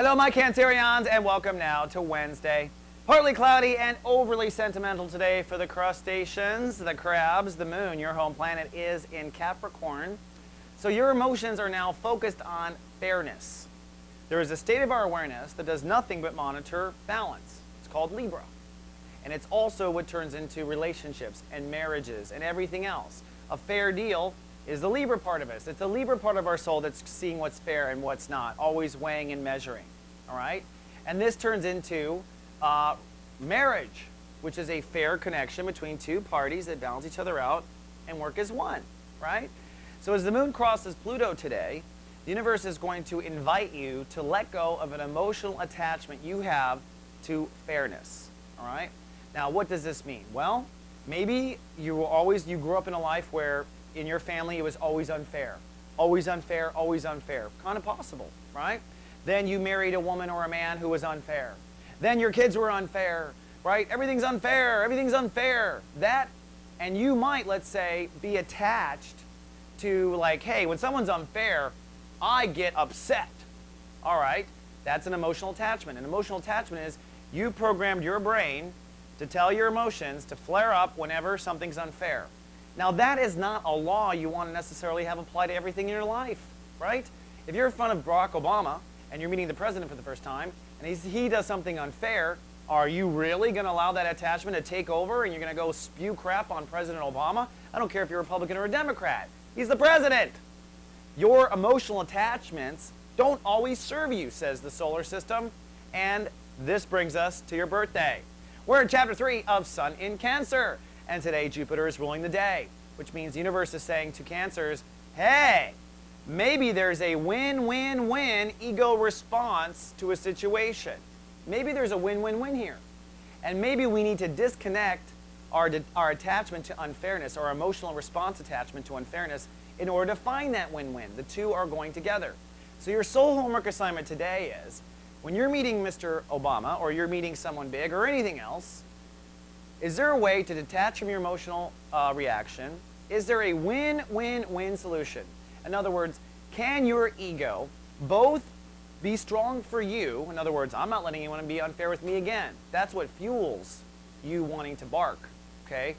Hello, my Cancerians, and welcome now to Wednesday. Partly cloudy and overly sentimental today for the crustaceans, the crabs, the moon. Your home planet is in Capricorn. So your emotions are now focused on fairness. There is a state of our awareness that does nothing but monitor balance. It's called Libra. And it's also what turns into relationships and marriages and everything else. A fair deal is the Libra part of us. It's the Libra part of our soul that's seeing what's fair and what's not, always weighing and measuring, all right? And this turns into marriage, which is a fair connection between two parties that balance each other out and work as one, right? So as the moon crosses Pluto today, the universe is going to invite you to let go of an emotional attachment you have to fairness, all right? Now, what does this mean? Well, maybe you grew up in a life where in your family it was always unfair. Always unfair, always unfair. Kind of possible, right? Then you married a woman or a man who was unfair. Then your kids were unfair, right? Everything's unfair, everything's unfair. And you might, let's say, be attached to like, hey, when someone's unfair, I get upset. All right, that's an emotional attachment. An emotional attachment is you programmed your brain to tell your emotions to flare up whenever something's unfair. Now, that is not a law you want to necessarily have apply to everything in your life, right? If you're in front of Barack Obama and you're meeting the president for the first time and he does something unfair, are you really going to allow that attachment to take over and you're going to go spew crap on President Obama? I don't care if you're a Republican or a Democrat. He's the president. Your emotional attachments don't always serve you, says the solar system. And this brings us to your birthday. We're in Chapter 3 of Sun in Cancer. And today Jupiter is ruling the day, which means the universe is saying to Cancers, hey, maybe there's a win-win-win ego response to a situation. Maybe there's a win-win-win here. And maybe we need to disconnect our attachment to unfairness, our emotional response attachment to unfairness, in order to find that win-win. The two are going together. So your soul homework assignment today is, when you're meeting Mr. Obama or you're meeting someone big or anything else, is there a way to detach from your emotional reaction? Is there a win-win-win solution? In other words, can your ego both be strong for you? In other words, I'm not letting anyone be unfair with me again. That's what fuels you wanting to bark, okay?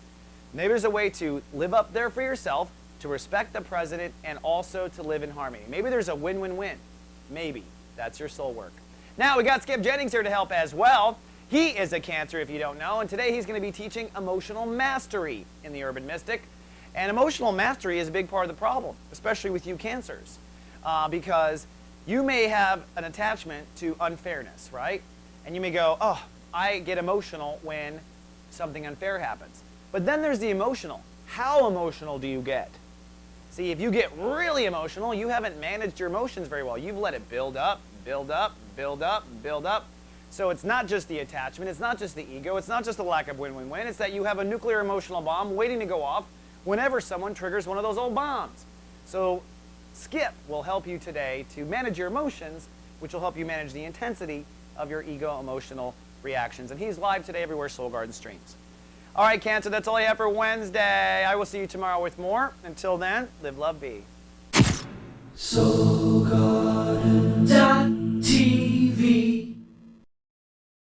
Maybe there's a way to live up there for yourself, to respect the president, and also to live in harmony. Maybe there's a win-win-win. Maybe. That's your soul work. Now, we got Skip Jennings here to help as well. He is a Cancer, if you don't know, and today he's going to be teaching emotional mastery in the Urban Mystic. And emotional mastery is a big part of the problem, especially with you Cancers, because you may have an attachment to unfairness, right? And you may go, oh, I get emotional when something unfair happens. But then there's the emotional. How emotional do you get? See, if you get really emotional, you haven't managed your emotions very well. You've let it build up, build up, build up, build up. So it's not just the attachment, it's not just the ego, it's not just the lack of win-win-win, it's that you have a nuclear emotional bomb waiting to go off whenever someone triggers one of those old bombs. So Skip will help you today to manage your emotions, which will help you manage the intensity of your ego emotional reactions. And he's live today everywhere Soul Garden streams. All right, Cancer, that's all I have for Wednesday. I will see you tomorrow with more. Until then, live, love, be. So